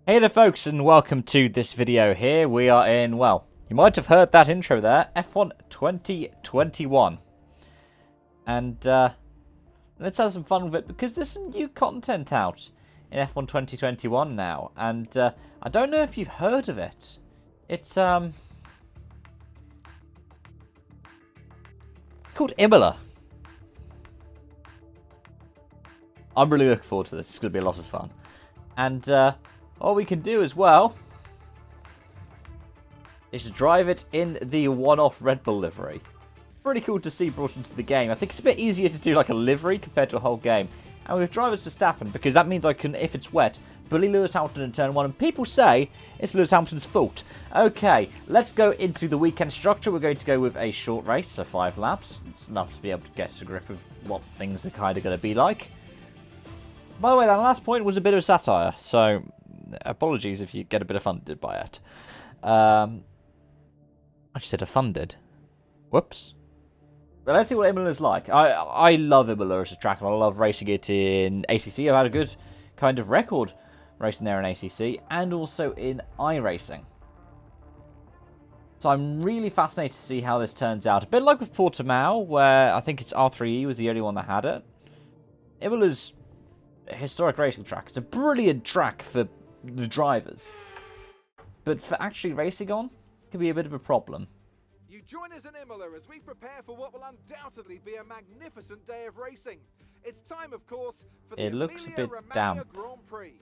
Hey there folks, and welcome to this video here. We are in, well, you might have heard that intro there, F1 2021. And let's have some fun with it because there's some new content out in F1 2021 now. And I don't know if you've heard of it. It's called Imola. I'm really looking forward to this. It's going to be a lot of fun. And all we can do as well is to drive it in the one-off Red Bull livery. Pretty cool to see brought into the game. I think it's a bit easier to do like a livery compared to a whole game. And with drivers Verstappen, because that means I can, if it's wet, bully Lewis Hamilton in turn 1. And people say it's Lewis Hamilton's fault. Okay, let's go into the weekend structure. We're going to go with a short race, so 5 laps. It's enough to be able to get a grip of what things are kind of going to be like. By the way, that last point was a bit of satire, so apologies if you get a bit offended by it. I just said offended. Whoops. But let's see what Imola's like. I love Imola as a track, and I love racing it in ACC. I've had a good kind of record racing there in ACC, and also in iRacing. So I'm really fascinated to see how this turns out. A bit like with Portimao, where I think it's R3E was the only one that had it. Imola's a historic racing track. It's a brilliant track for the drivers, but for actually racing on, it can be a bit of a problem. You join us in Imola as we prepare for what will undoubtedly be a magnificent day of racing. It's time, of course, for the It looks a bit Emilia-Romagna damp. Grand Prix.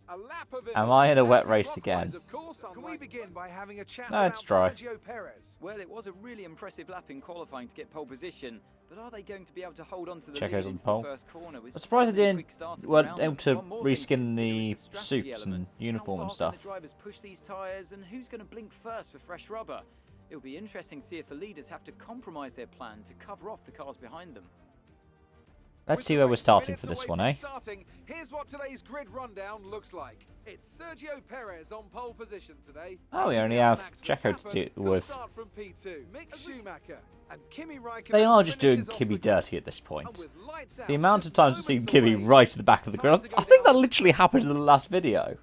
A lap of Am I in a wet race anti-clockwise, again? of course. Can we begin by having a chat No, about it's dry. Sergio Perez? Well, it was a really impressive lap in qualifying to get pole position, but are they going to be able to hold on to the Checo's lead on into pole. the first corner? With I'm surprised so they many didn't quick starters weren't around able them? to One more thing reskin consider the is the strategy suits element. and uniform How and fast stuff. can the drivers push these tyres, and who's going to blink first for fresh rubber? It'll be interesting to see if the leaders have to compromise their plan to cover off the cars behind them. Let's With see the where we're race starting minutes for this away one, from eh? Starting, here's what today's grid rundown looks like. It's Sergio Perez on pole position today. Oh, we only Engineer have Max Checo to Verstappen, do who'll with. start from P2. Mick Schumacher and Kimi Raikkonen They are just doing finishes off Kimi the grid. dirty at this And point. with lights out, The amount of just times we've seen moments Kimi away, right at the back it's of the time grid. to go I think that down. literally happened in the last video.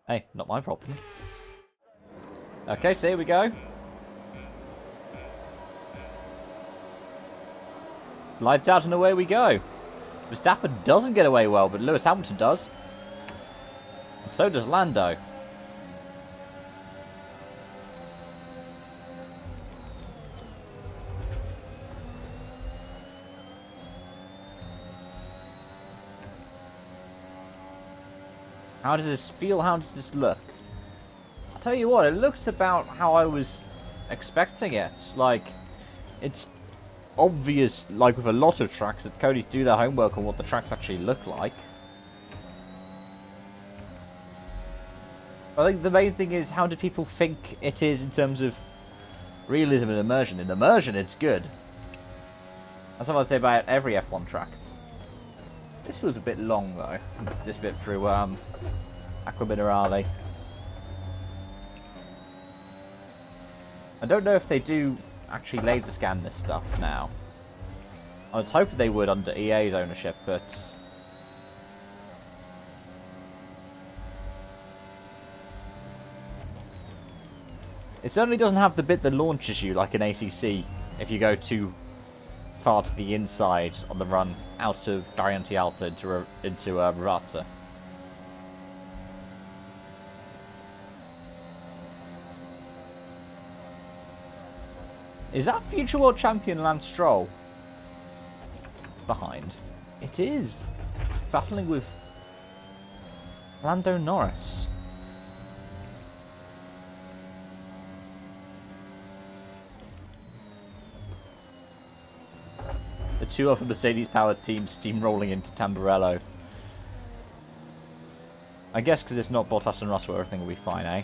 Hey, not my problem. Okay, so here we go. Lights out and away we go. Verstappen doesn't get away well, but Lewis Hamilton does. And so does Lando. How does this feel? How does this look? I'll tell you what, it looks about how I was expecting it. Like, it's obvious, like with a lot of tracks, that Cody's do their homework on what the tracks actually look like. I think the main thing is, how do people think it is in terms of realism and immersion? In immersion, it's good. That's what I'd say about every F1 track. This feels a bit long, though. This bit through Aqua Minerale. I don't know if they do actually laser scan this stuff now. I was hoping they would under EA's ownership, but it certainly doesn't have the bit that launches you like in ACC if you go too far to the inside on the run out of Variante Alta into Rivazza. Is that future world champion Lance Stroll behind? It is. Battling with Lando Norris. The two other Mercedes-powered teams steamrolling into Tamburello. I guess because it's not Bottas and Russell, everything will be fine, eh?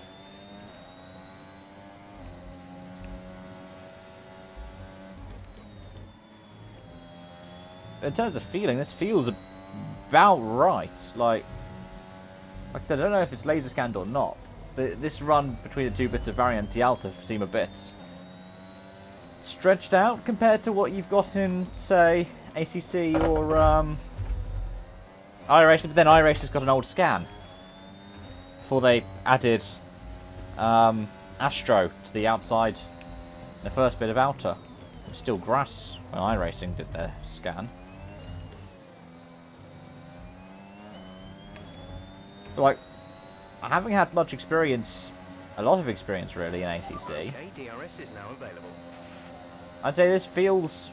In terms of feeling, this feels about right. Like I said, I don't know if it's laser scanned or not. This run between the two bits of Variante Alta seem a bit stretched out compared to what you've got in, say, ACC or iRacing, but then iRacing's got an old scan. Before they added Astro to the outside, the first bit of outer. It was still grass when iRacing did their scan. But, like, I haven't had much experience, a lot of experience really in ACC. Okay, DRS is now available. I'd say this feels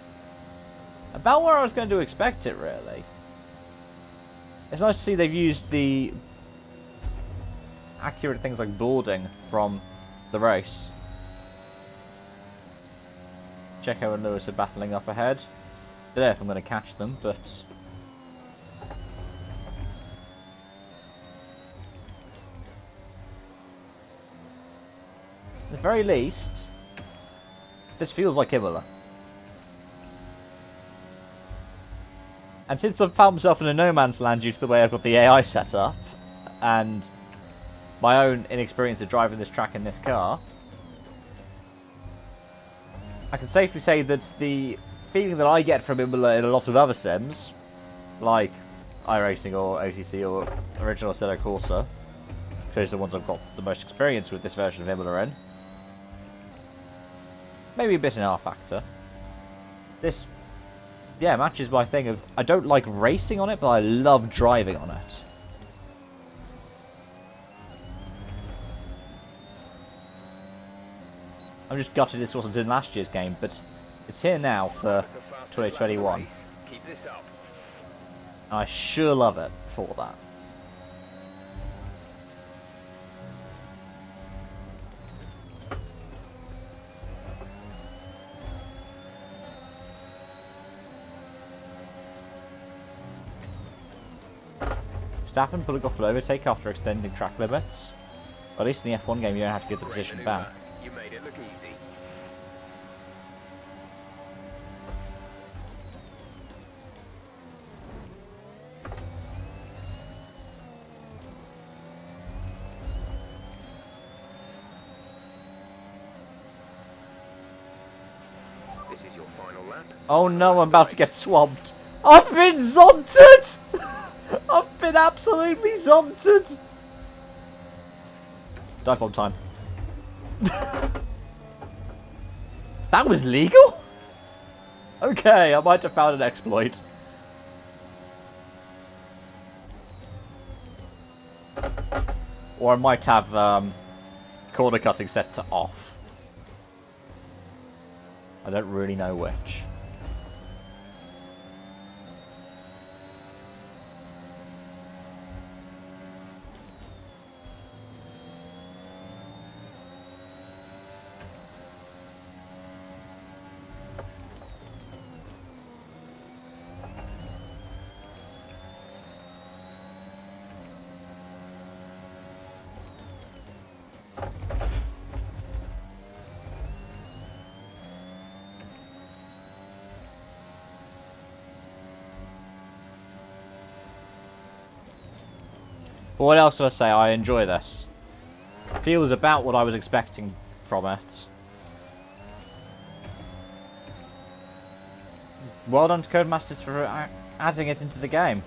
about where I was going to expect it, really. It's nice to see they've used the accurate things like boarding from the race. Checo and Lewis are battling up ahead. I don't know if I'm going to catch them, but... at the very least, this feels like Imola. And since I've found myself in a no man's land due to the way I've got the AI set up, and my own inexperience of driving this track in this car, I can safely say that the feeling that I get from Imola in a lot of other sims, like iRacing or OTC or Original Assetto Corsa, those are the ones I've got the most experience with this version of Imola in, maybe a bit in R factor. This, yeah, matches my thing of, I don't like racing on it, but I love driving on it. I'm just gutted this wasn't in last year's game, but it's here now for 2021. Keep this up. I sure love it for that. Verstappen pulling off an overtake after extending track limits. Well, at least in the F1 game you don't have to get the position back. You made it look easy. This is your final lap. Oh no, I'm about to get swamped. I've been zonted! I've been absolutely zonted! Dive bomb time. That was legal? Okay, I might have found an exploit. Or I might have corner cutting set to off. I don't really know which. But what else can I say? I enjoy this. Feels about what I was expecting from it. Well done to Codemasters for adding it into the game.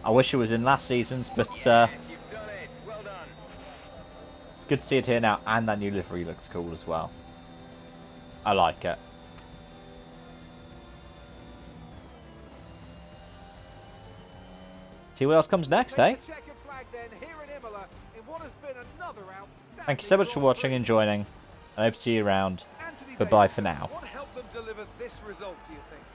I wish it was in last season's, but Yes, you've done it. Well done. it's good to see it here now, and that new livery looks cool as well. I like it. See what else comes next, eh? Thank you so much for watching and joining. I hope to see you around. Bye-bye for now. What helped them deliver this result, do you think?